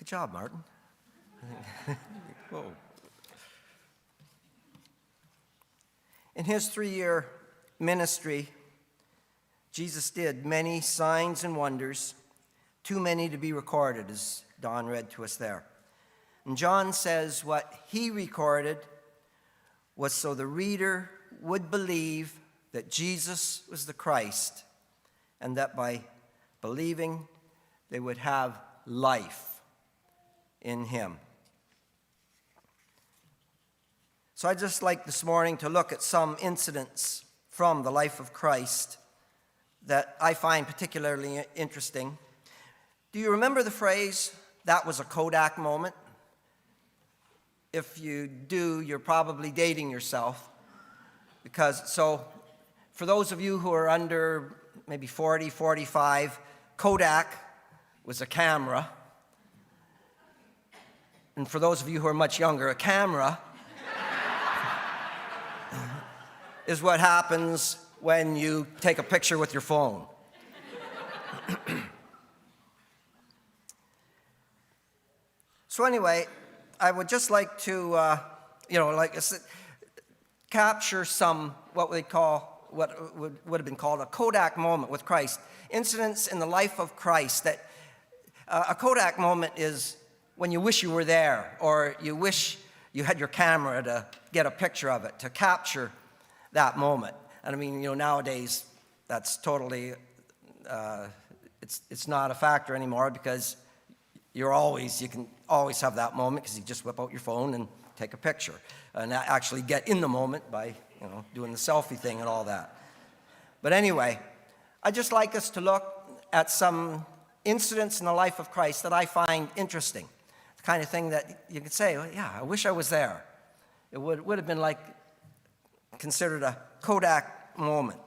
Good job, Martin. Whoa. In his 3-year ministry, Jesus did many signs and wonders, too many to be recorded, as Don read to us there. And John says what he recorded was so the reader would believe that Jesus was the Christ, and that by believing they would have life in him. So I'd just like this morning to look at some incidents from the life of Christ that I find particularly interesting. Do you remember the phrase, "that was a Kodak moment"? If you do, you're probably dating yourself. For those of you who are under maybe 40, 45, Kodak was a camera. And for those of you who are much younger, a camera is what happens when you take a picture with your phone. So anyway, I would just like to, capture some what would have been called a Kodak moment with Christ. Incidents in the life of Christ that a Kodak moment is when you wish you were there, or you wish you had your camera to get a picture of it, to capture that moment. And I mean, nowadays that's totally, it's not a factor anymore, because you can always have that moment, because you just whip out your phone and take a picture and actually get in the moment by, doing the selfie thing and all that. But anyway, I'd just like us to look at some incidents in the life of Christ that I find interesting. The kind of thing that you could say, well, yeah, I wish I was there. It would have been considered a Kodak moment.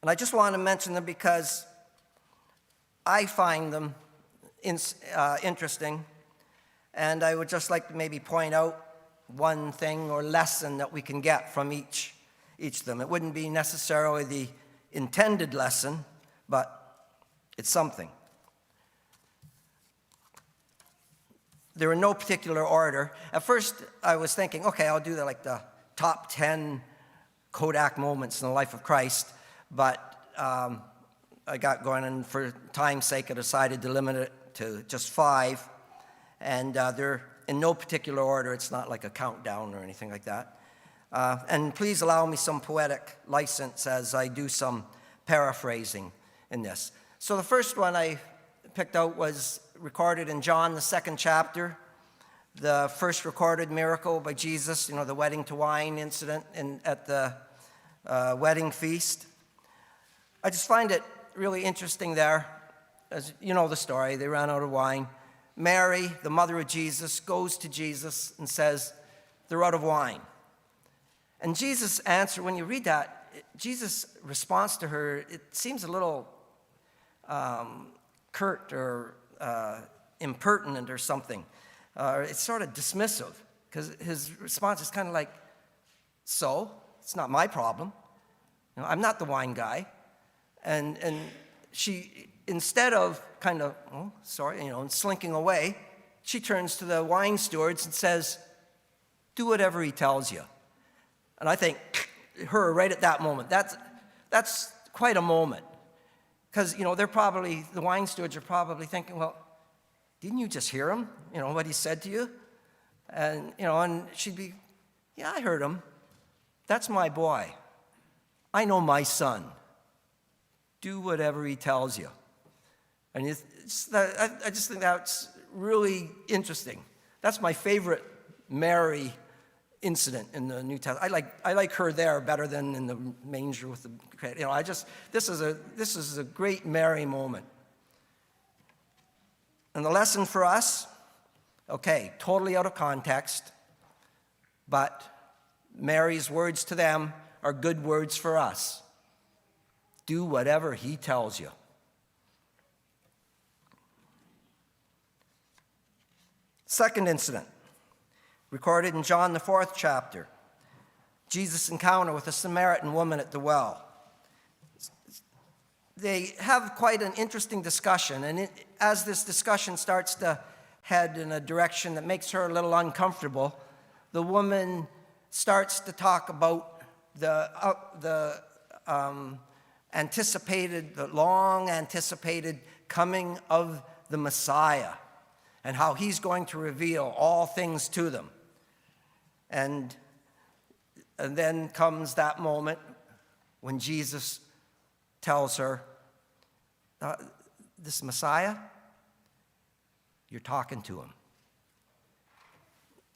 And I just want to mention them because I find them interesting, and I would just like to maybe point out one thing or lesson that we can get from each of them. It wouldn't be necessarily the intended lesson, but it's something. They're in no particular order. At first, I was thinking, okay, I'll do the top 10 Kodak moments in the life of Christ, but I got going, and for time's sake, I decided to limit it to just 5, and they're in no particular order. It's not like a countdown or anything like that. And please allow me some poetic license as I do some paraphrasing in this. So the first one I picked out was recorded in John, the 2nd chapter, the first recorded miracle by Jesus, the wedding to wine incident at the wedding feast. I just find it really interesting there. As you know the story, they ran out of wine. Mary, the mother of Jesus, goes to Jesus and says, they're out of wine. And Jesus' answer, when you read that, Jesus' response to her, it seems a little curt or impertinent or something. It's sort of dismissive, because his response is kind of like, so, it's not my problem. I'm not the wine guy. And she, instead of kind of, oh, sorry, and slinking away, she turns to the wine stewards and says, do whatever he tells you. And I think, her right at that moment, that's quite a moment. Because, the wine stewards are probably thinking, well, didn't you just hear him? What he said to you? And, and she'd be, yeah, I heard him. That's my boy. I know my son. Do whatever he tells you. And I just think that's really interesting. That's my favorite Mary incident in the New Testament. I like her there better than in the manger with the, this is a great Mary moment. And the lesson for us, okay, totally out of context, but Mary's words to them are good words for us. Do whatever he tells you. Second incident, recorded in John, the 4th chapter. Jesus' encounter with a Samaritan woman at the well. they have quite an interesting discussion. And as this discussion starts to head in a direction that makes her a little uncomfortable, the woman starts to talk about the long anticipated coming of the Messiah and how he's going to reveal all things to them. And then comes that moment when Jesus tells her, this Messiah, you're talking to him.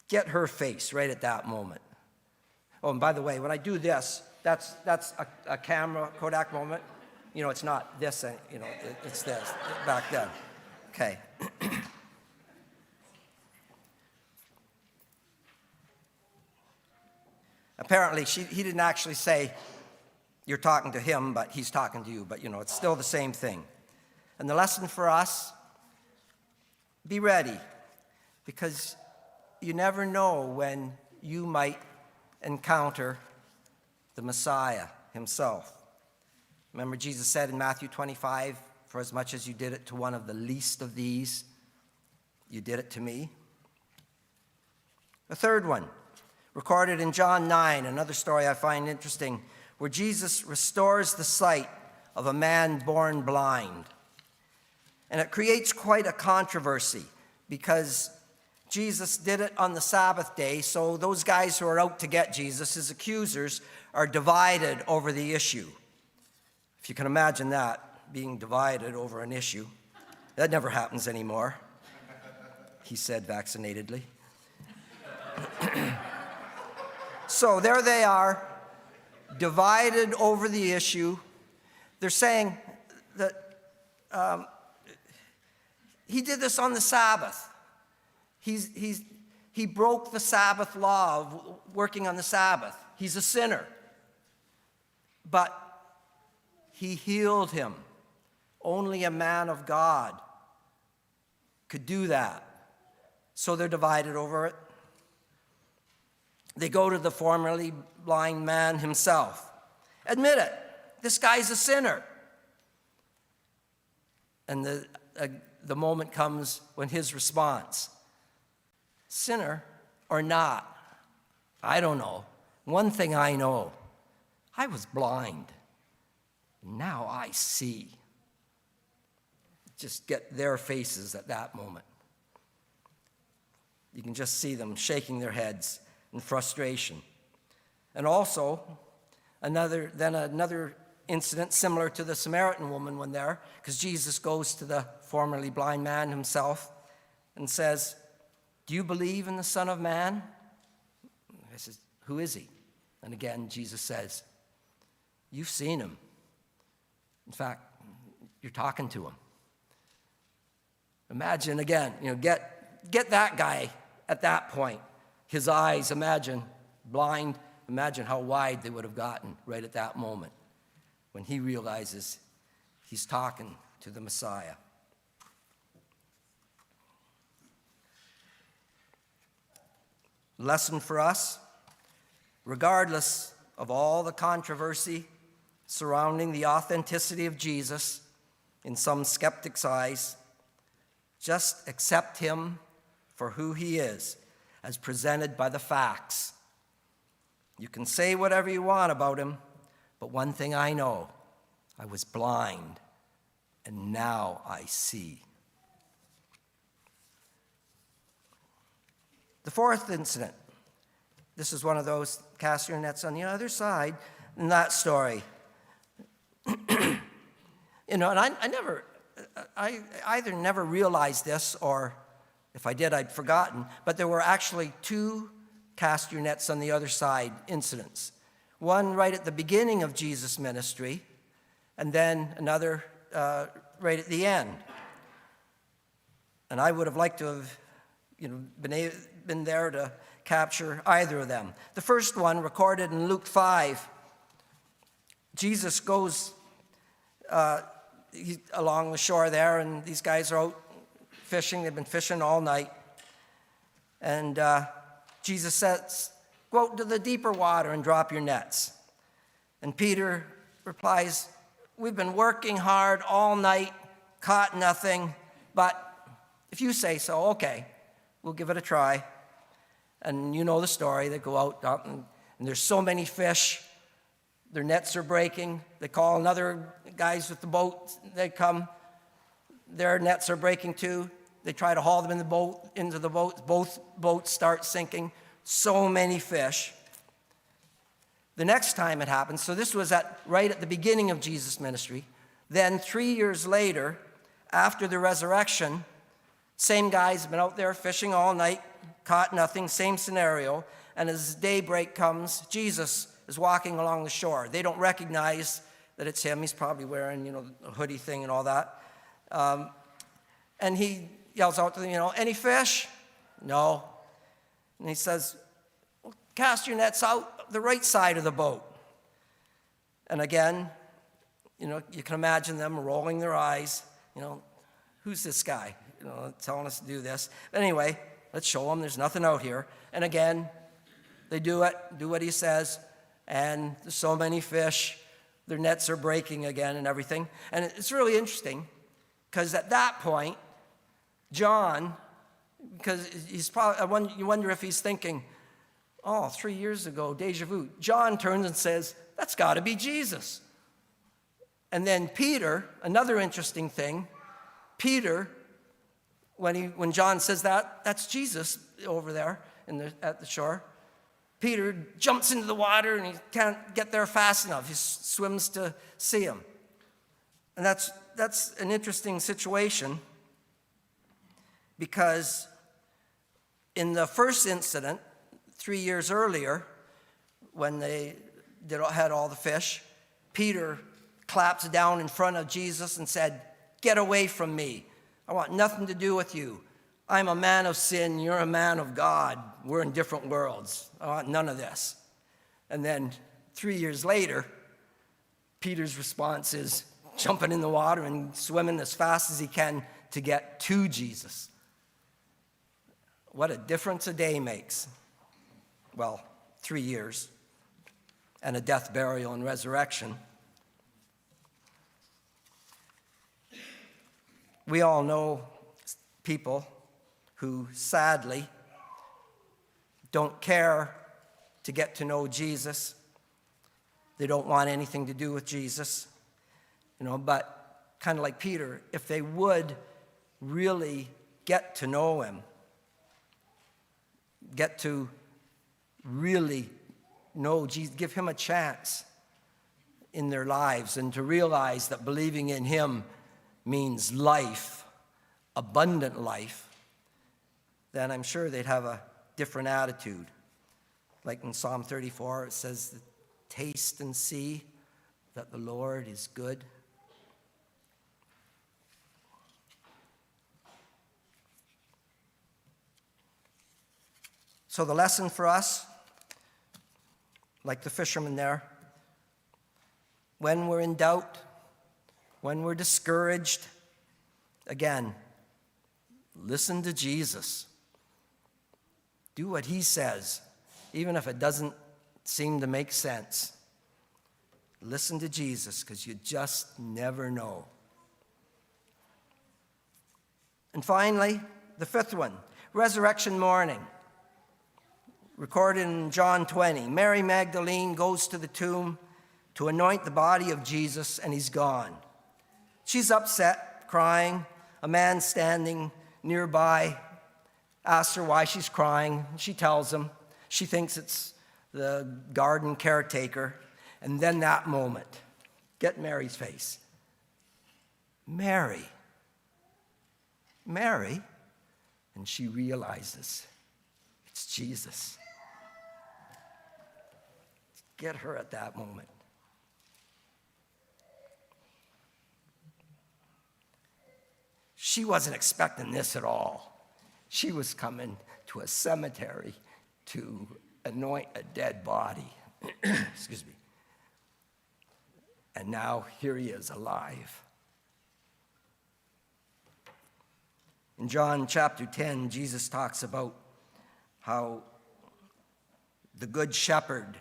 Get her face right at that moment. Oh, and by the way, when I do this, that's a camera Kodak moment. You know, it's not this, it's this back then. Okay. Apparently, he didn't actually say, you're talking to him, but he's talking to you. But, it's still the same thing. And the lesson for us, be ready, because you never know when you might encounter the Messiah himself. Remember, Jesus said in Matthew 25, for as much as you did it to one of the least of these, you did it to me. The third one, recorded in John 9, another story I find interesting, where Jesus restores the sight of a man born blind. And it creates quite a controversy because Jesus did it on the Sabbath day, so those guys who are out to get Jesus, his accusers, are divided over the issue. If you can imagine that, being divided over an issue. That never happens anymore, he said vaccinatedly. So there they are, divided over the issue. They're saying that he did this on the Sabbath. He broke the Sabbath law of working on the Sabbath. He's a sinner. But he healed him. Only a man of God could do that. So they're divided over it. They go to the formerly blind man himself. Admit it, this guy's a sinner. And the moment comes when his response, sinner or not, I don't know. One thing I know, I was blind. Now I see. Just get their faces at that moment. You can just see them shaking their heads in frustration. And also, another incident similar to the Samaritan woman when there, because Jesus goes to the formerly blind man himself and says, do you believe in the Son of Man? He says, who is he? And again, Jesus says, you've seen him. In fact, you're talking to him. Imagine again, get that guy at that point. His eyes, imagine, blind, imagine how wide they would have gotten right at that moment when he realizes he's talking to the Messiah. Lesson for us, regardless of all the controversy surrounding the authenticity of Jesus in some skeptics' eyes, just accept him for who he is, as presented by the facts. You can say whatever you want about him, but one thing I know, I was blind, and now I see. The fourth incident, this is one of those cast your nets on the other side in that story. And I either never realized this, or if I did, I'd forgotten, but there were actually two cast your nets on the other side incidents. One right at the beginning of Jesus' ministry, and then another right at the end. And I would have liked to have been there to capture either of them. The first one, recorded in Luke 5, Jesus goes along the shore there, and these guys are out fishing. They've been fishing all night. And Jesus says, go out to the deeper water and drop your nets. And Peter replies, we've been working hard all night, caught nothing, but if you say so, okay, we'll give it a try. And you know the story. They go out and there's so many fish. Their nets are breaking. They call another guys with the boat. They come. Their nets are breaking too. They try to haul them into the boat. Both boats start sinking. So many fish. The next time it happens, so this was right at the beginning of Jesus' ministry. Then 3 years later, after the resurrection, same guys have been out there fishing all night, caught nothing, same scenario. And as daybreak comes, Jesus is walking along the shore. They don't recognize that it's him. He's probably wearing, a hoodie thing and all that. And he yells out to them, any fish? No. And he says, well, cast your nets out the right side of the boat. And again, you can imagine them rolling their eyes. Who's this guy? Telling us to do this. But anyway, let's show them there's nothing out here. And again, they do what he says. And there's so many fish, their nets are breaking again and everything. And it's really interesting because at that point, John, because he's probably, you wonder if he's thinking, 3 years ago, deja vu. John turns and says, that's got to be Jesus. And then Peter, another interesting thing, Peter, when John says that's Jesus over there at the shore, Peter jumps into the water and he can't get there fast enough. He swims to see him. And that's an interesting situation because in the first incident, 3 years earlier, when they had all the fish, Peter claps down in front of Jesus and said, get away from me. I want nothing to do with you. I'm a man of sin. You're a man of God. We're in different worlds. I want none of this. And then 3 years later, Peter's response is jumping in the water and swimming as fast as he can to get to Jesus. What a difference a day makes. Well, 3 years and a death, burial, and resurrection. We all know people who sadly don't care to get to know Jesus. They don't want anything to do with Jesus. But kind of like Peter, if they would really get to know him, get to really know Jesus, give him a chance in their lives and to realize that believing in him means life, abundant life, then I'm sure they'd have a different attitude. Like in Psalm 34, it says, taste and see that the Lord is good. So the lesson for us, like the fisherman there, when we're in doubt, when we're discouraged, again, listen to Jesus. Do what he says, even if it doesn't seem to make sense. Listen to Jesus, because you just never know. And finally, the fifth one, resurrection morning. Recorded in John 20, Mary Magdalene goes to the tomb to anoint the body of Jesus, and he's gone. She's upset, crying. A man standing nearby asks her why she's crying. She tells him. She thinks it's the garden caretaker. And then that moment, get Mary's face. Mary. Mary. And she realizes it's Jesus. Get her at that moment. She wasn't expecting this at all. She was coming to a cemetery to anoint a dead body. Excuse me. And now here he is alive. In John chapter 10, Jesus talks about how the good shepherd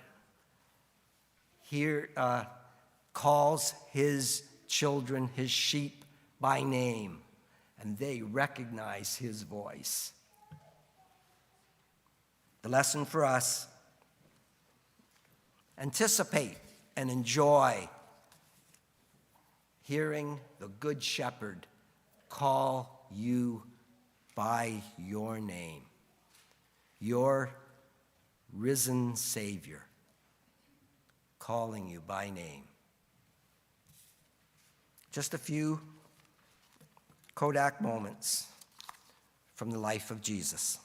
here calls his children, his sheep, by name, and they recognize his voice. The lesson for us: anticipate and enjoy hearing the Good Shepherd call you by your name, your risen Savior calling you by name. Just a few Kodak moments from the life of Jesus.